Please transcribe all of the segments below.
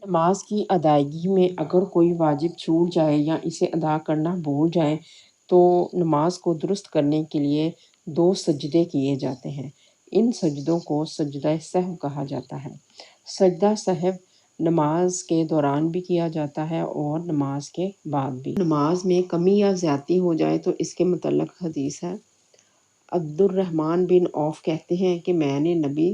نماز کی ادائیگی میں اگر کوئی واجب چھوٹ جائے یا اسے ادا کرنا بھول جائے تو نماز کو درست کرنے کے لیے 2 سجدے کیے جاتے ہیں۔ ان سجدوں کو سجدہ سہو کہا جاتا ہے۔ سجدہ سہو نماز کے دوران بھی کیا جاتا ہے اور نماز کے بعد بھی۔ نماز میں کمی یا زیادتی ہو جائے تو اس کے متعلق حدیث ہے۔ عبد الرحمن بن عوف کہتے ہیں کہ میں نے نبی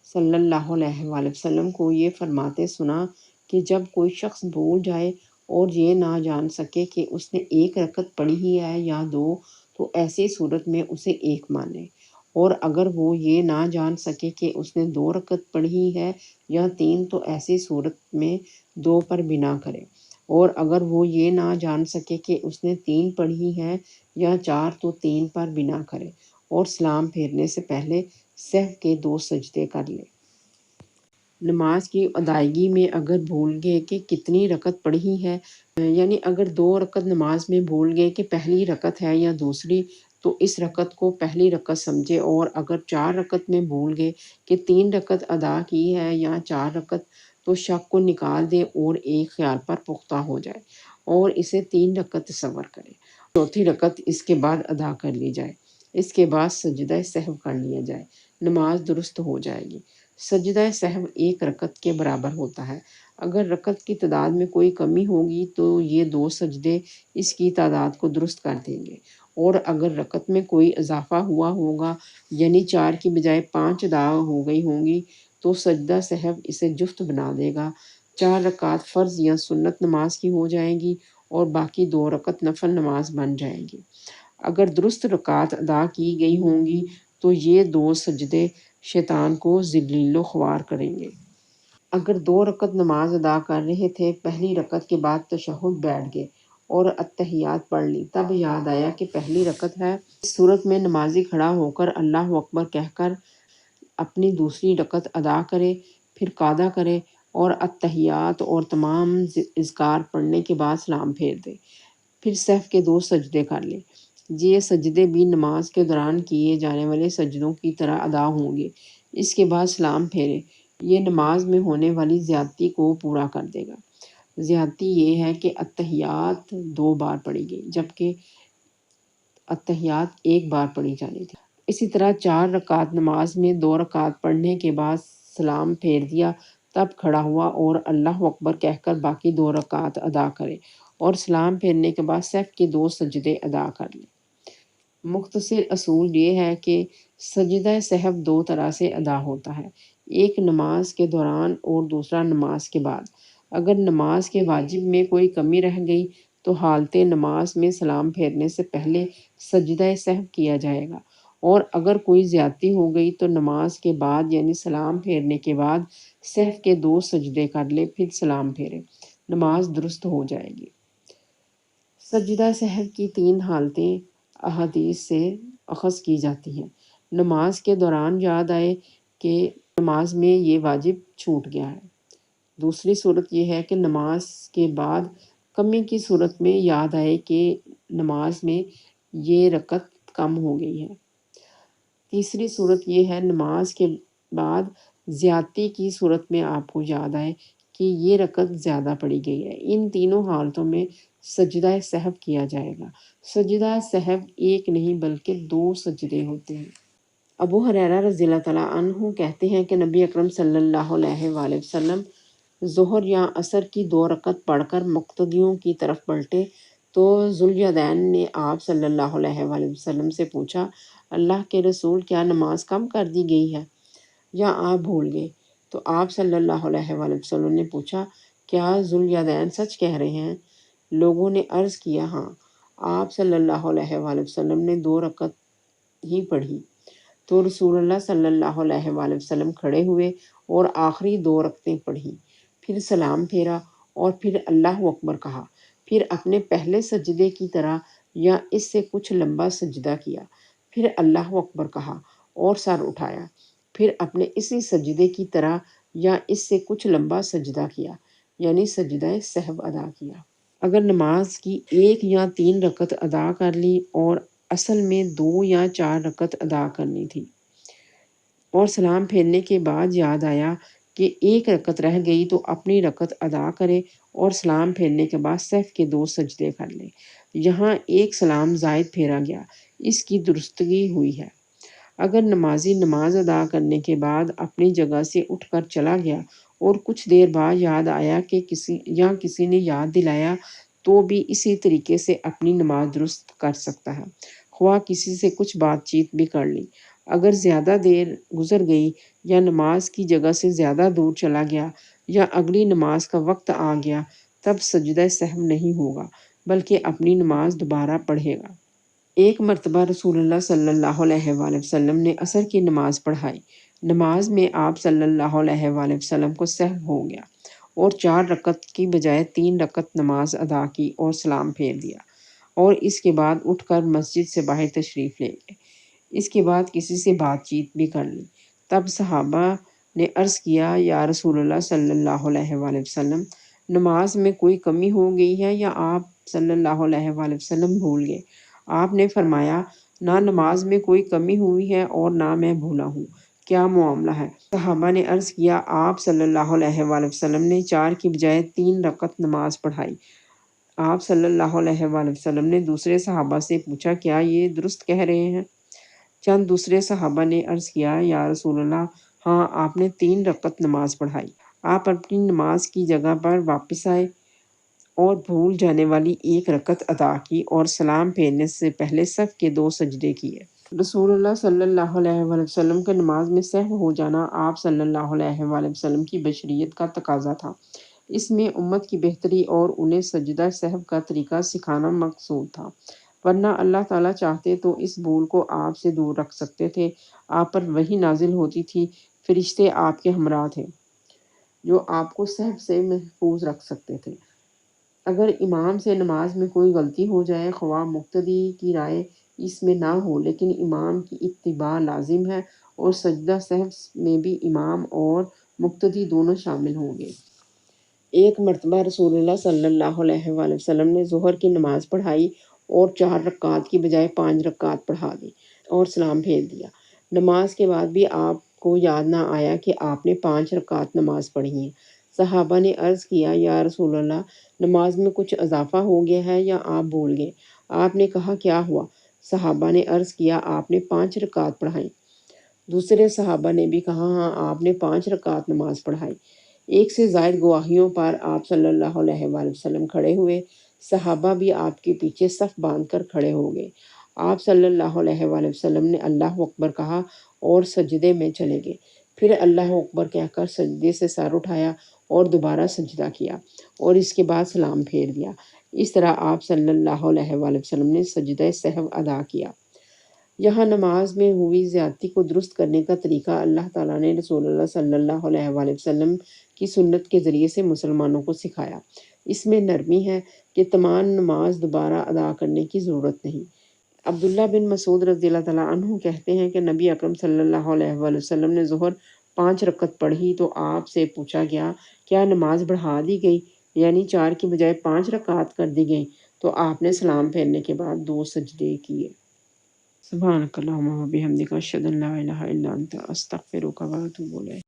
صلی اللہ علیہ وآلہ وسلم کو یہ فرماتے سنا کہ جب کوئی شخص بھول جائے اور یہ نہ جان سکے کہ اس نے 1 رکعت پڑھی ہی ہے یا 2 تو ایسی صورت میں اسے 1 مانے، اور اگر وہ یہ نہ جان سکے کہ اس نے 2 رکعت پڑھی ہے یا 3 تو ایسی صورت میں 2 پر بنا کرے، اور اگر وہ یہ نہ جان سکے کہ اس نے 3 پڑھی ہے یا 4 تو 3 پر بنا کرے، اور سلام پھیرنے سے پہلے سہو کے 2 سجدے کر لے۔ نماز کی ادائیگی میں اگر بھول گئے کہ کتنی رکعت پڑھی ہے، یعنی اگر 2 رکعت نماز میں بھول گئے کہ پہلی رکعت ہے یا دوسری، تو اس رکعت کو پہلی رکعت سمجھے، اور اگر 4 رکعت میں بھول گئے کہ 3 رکعت ادا کی ہے یا 4 رکعت، تو شک کو نکال دے اور ایک خیال پر پختہ ہو جائے اور اسے 3 رکعت تصور کرے۔ چوتھی رکعت اس کے بعد ادا کر لی جائے۔ اس کے بعد سجدہ سہو کر لیا جائے، نماز درست ہو جائے گی۔ سجدہ سہو 1 رکعت کے برابر ہوتا ہے۔ اگر رکعت کی تعداد میں کوئی کمی ہوگی تو یہ 2 سجدے اس کی تعداد کو درست کر دیں گے، اور اگر رکعت میں کوئی اضافہ ہوا ہوگا، یعنی 4 کی بجائے 5 ادا ہو گئی ہوں گی، تو سجدہ سہو اسے جفت بنا دے گا۔ 4 رکعت فرض یا سنت نماز کی ہو جائیں گی اور باقی 2 رکعت نفل نماز بن جائیں گی۔ اگر درست رکعت ادا کی گئی ہوں گی تو یہ 2 سجدے شیطان کو ذلیل و خوار کریں گے۔ اگر 2 رکعت نماز ادا کر رہے تھے، پہلی رکعت کے بعد تشہد بیٹھ گئے اور اتحیات پڑھ لی، تب یاد آیا کہ پہلی رکعت ہے۔ اس صورت میں نمازی کھڑا ہو کر اللہ اکبر کہہ کر اپنی دوسری رکعت ادا کرے، پھر قعدہ کرے اور اتحیات اور تمام اذکار پڑھنے کے بعد سلام پھیر دے، پھر سہو کے 2 سجدے کر لے۔ یہ سجدے بھی نماز کے دوران کیے جانے والے سجدوں کی طرح ادا ہوں گے۔ اس کے بعد سلام پھیرے۔ یہ نماز میں ہونے والی زیادتی کو پورا کر دے گا۔ زیادتی یہ ہے کہ اتحیات 2 بار پڑھی گئی جبکہ اتحیات 1 بار پڑھی جانی تھی۔ اسی طرح 4 رکعت نماز میں 2 رکعت پڑھنے کے بعد سلام پھیر دیا، تب کھڑا ہوا اور اللہ اکبر کہہ کر باقی 2 رکعت ادا کرے اور سلام پھیرنے کے بعد سہو کے 2 سجدے ادا کر لے۔ مختصر اصول یہ ہے کہ سجدہ سہو 2 طرح سے ادا ہوتا ہے، ایک نماز کے دوران اور دوسرا نماز کے بعد۔ اگر نماز کے واجب میں کوئی کمی رہ گئی تو حالت نماز میں سلام پھیرنے سے پہلے سجدہ سہو کیا جائے گا، اور اگر کوئی زیادتی ہو گئی تو نماز کے بعد یعنی سلام پھیرنے کے بعد سہو کے 2 سجدے کر لے، پھر سلام پھیرے، نماز درست ہو جائے گی۔ سجدہ سہو کی 3 حالتیں احادیث سے اخذ کی جاتی ہیں۔ نماز کے دوران یاد آئے کہ نماز میں یہ واجب چھوٹ گیا ہے۔ دوسری صورت یہ ہے کہ نماز کے بعد کمی کی صورت میں یاد آئے کہ نماز میں یہ رکعت کم ہو گئی ہے۔ تیسری صورت یہ ہے نماز کے بعد زیادتی کی صورت میں آپ کو یاد آئے کہ یہ رکعت زیادہ پڑھی گئی ہے۔ ان تینوں حالتوں میں سجدہ سہو کیا جائے گا۔ سجدہ سہو 1 نہیں بلکہ 2 سجدے ہوتے ہیں۔ ابو ہریرہ رضی اللہ تعالیٰ عنہ کہتے ہیں کہ نبی اکرم صلی اللہ علیہ وآلہ وسلم ظہر یا عصر کی 2 رکعت پڑھ کر مقتدیوں کی طرف پلٹے تو ذوالیدین نے آپ صلی اللہ علیہ وآلہ وسلم سے پوچھا، اللہ کے رسول، کیا نماز کم کر دی گئی ہے یا آپ بھول گئے؟ تو آپ صلی اللہ علیہ وآلہ وسلم نے پوچھا، کیا ذوالیدین سچ کہہ رہے ہیں؟ لوگوں نے عرض کیا، ہاں۔ آپ صلی اللہ علیہ وآلہ وسلم نے 2 رکعت ہی پڑھی تو رسول اللہ صلی اللہ علیہ وآلہ وسلم کھڑے ہوئے اور آخری 2 رکعتیں پڑھی، پھر سلام پھیرا اور پھر اللہ اکبر کہا، پھر اپنے پہلے سجدے کی طرح یا اس سے کچھ لمبا سجدہ کیا، پھر اللہ اکبر کہا اور سر اٹھایا، پھر اپنے اسی سجدے کی طرح یا اس سے کچھ لمبا سجدہ کیا، یعنی سجدہ سہو ادا کیا۔ اگر نماز کی 1 یا 3 رکعت ادا کر لی اور اصل میں 2 یا 4 رکعت ادا کرنی تھی، اور سلام پھیرنے کے بعد یاد آیا کہ ایک رکعت رہ گئی تو اپنی رکعت ادا کرے اور سلام پھیرنے کے بعد سہو کے 2 سجدے کر لے۔ یہاں ایک سلام زائد پھیرا گیا، اس کی درستگی ہوئی ہے۔ اگر نمازی نماز ادا کرنے کے بعد اپنی جگہ سے اٹھ کر چلا گیا اور کچھ دیر بعد یاد آیا کہ کسی نے یاد دلایا تو بھی اسی طریقے سے اپنی نماز درست کر سکتا ہے، خواہ کسی سے کچھ بات چیت بھی کر لی۔ اگر زیادہ دیر گزر گئی یا نماز کی جگہ سے زیادہ دور چلا گیا یا اگلی نماز کا وقت آ گیا تب سجدہ سہو نہیں ہوگا بلکہ اپنی نماز دوبارہ پڑھے گا۔ ایک مرتبہ رسول اللہ صلی اللہ علیہ وآلہ وسلم نے عصر کی نماز پڑھائی۔ نماز میں آپ صلی اللہ علیہ وآلہ وسلم کو سہو ہو گیا اور 4 رکعت کی بجائے 3 رکعت نماز ادا کی اور سلام پھیر دیا اور اس کے بعد اٹھ کر مسجد سے باہر تشریف لے گئے۔ اس کے بعد کسی سے بات چیت بھی کر لی۔ تب صحابہ نے عرض کیا، یا رسول اللہ صلی اللہ علیہ وآلہ وسلم، نماز میں کوئی کمی ہو گئی ہے یا آپ صلی اللہ علیہ وآلہ وسلم بھول گئے؟ آپ نے فرمایا، نہ نماز میں کوئی کمی ہوئی ہے اور نہ میں بھولا ہوں، کیا معاملہ ہے؟ صحابہ نے عرض کیا، آپ صلی اللہ علیہ وآلہ وسلم نے 4 کی بجائے 3 رکعت نماز پڑھائی۔ آپ صلی اللہ علیہ وآلہ وسلم نے دوسرے صحابہ سے پوچھا، کیا یہ درست کہہ رہے ہیں؟ چند دوسرے صحابہ نے عرض کیا، یا رسول اللہ، ہاں، آپ نے 3 رکعت نماز پڑھائی۔ آپ اپنی نماز کی جگہ پر واپس آئے اور بھول جانے والی 1 رکعت ادا کی اور سلام پھیرنے سے پہلے صف کے 2 سجدے کیے۔ رسول اللہ صلی اللہ علیہ وآلہ وسلم کا نماز میں سہو ہو جانا آپ صلی اللہ علیہ وآلہ وسلم کی بشریت کا تقاضا تھا۔ اس میں امت کی بہتری اور انہیں سجدہ سہو کا طریقہ سکھانا مقصود تھا، ورنہ اللہ تعالیٰ چاہتے تو اس بھول کو آپ سے دور رکھ سکتے تھے۔ آپ پر وحی نازل ہوتی تھی، فرشتے آپ کے ہمراہ تھے جو آپ کو سہو سے محفوظ رکھ سکتے تھے۔ اگر امام سے نماز میں کوئی غلطی ہو جائے، خواہ مقتدی کی رائے اس میں نہ ہو لیکن امام کی اتباع لازم ہے، اور سجدہ سہو میں بھی امام اور مقتدی دونوں شامل ہوں گے۔ ایک مرتبہ رسول اللہ صلی اللہ علیہ وآلہ وسلم نے ظہر کی نماز پڑھائی اور 4 رکعات کی بجائے 5 رکعات پڑھا دی اور سلام پھیر دیا۔ نماز کے بعد بھی آپ کو یاد نہ آیا کہ آپ نے 5 رکعات نماز پڑھی ہیں۔ صحابہ نے عرض کیا، یا رسول اللہ، نماز میں کچھ اضافہ ہو گیا ہے یا آپ بھول گئے؟ آپ نے کہا، کیا ہوا؟ صحابہ نے عرض کیا، آپ نے 5 رکعات پڑھائیں۔ دوسرے صحابہ نے بھی کہا، ہاں، آپ نے 5 رکعات نماز پڑھائی۔ ایک سے زائد گواہیوں پر آپ صلی اللہ علیہ وآلہ وسلم کھڑے ہوئے۔ صحابہ بھی آپ کے پیچھے صف باندھ کر کھڑے ہو گئے۔ آپ صلی اللہ علیہ وآلہ وسلم نے اللہ اکبر کہا اور سجدے میں چلے گئے، پھر اللہ اکبر کہہ کر سجدے سے سر اٹھایا اور دوبارہ سجدہ کیا اور اس کے بعد سلام پھیر دیا۔ اس طرح آپ صلی اللہ علیہ وآلہ وسلم نے سجدہ سہو ادا کیا۔ یہاں نماز میں ہوئی زیادتی کو درست کرنے کا طریقہ اللہ تعالیٰ نے رسول اللہ صلی اللہ علیہ وآلہ وسلم کی سنت کے ذریعے سے مسلمانوں کو سکھایا۔ اس میں نرمی ہے کہ تمام نماز دوبارہ ادا کرنے کی ضرورت نہیں۔ عبداللہ بن مسعود رضی اللہ تعالیٰ عنہ کہتے ہیں کہ نبی اکرم صلی اللہ علیہ وآلہ وسلم نے ظہر 5 رکعت پڑھی تو آپ سے پوچھا گیا، کیا نماز بڑھا دی گئی، یعنی 4 کی بجائے 5 رکعات کر دی گئی؟ تو آپ نے سلام پھیرنے کے بعد 2 سجدے کیے۔ سبحانک اللہم و بحمدک، اشہد ان لا الہ الا انت، استغفرک و اتوب الیک۔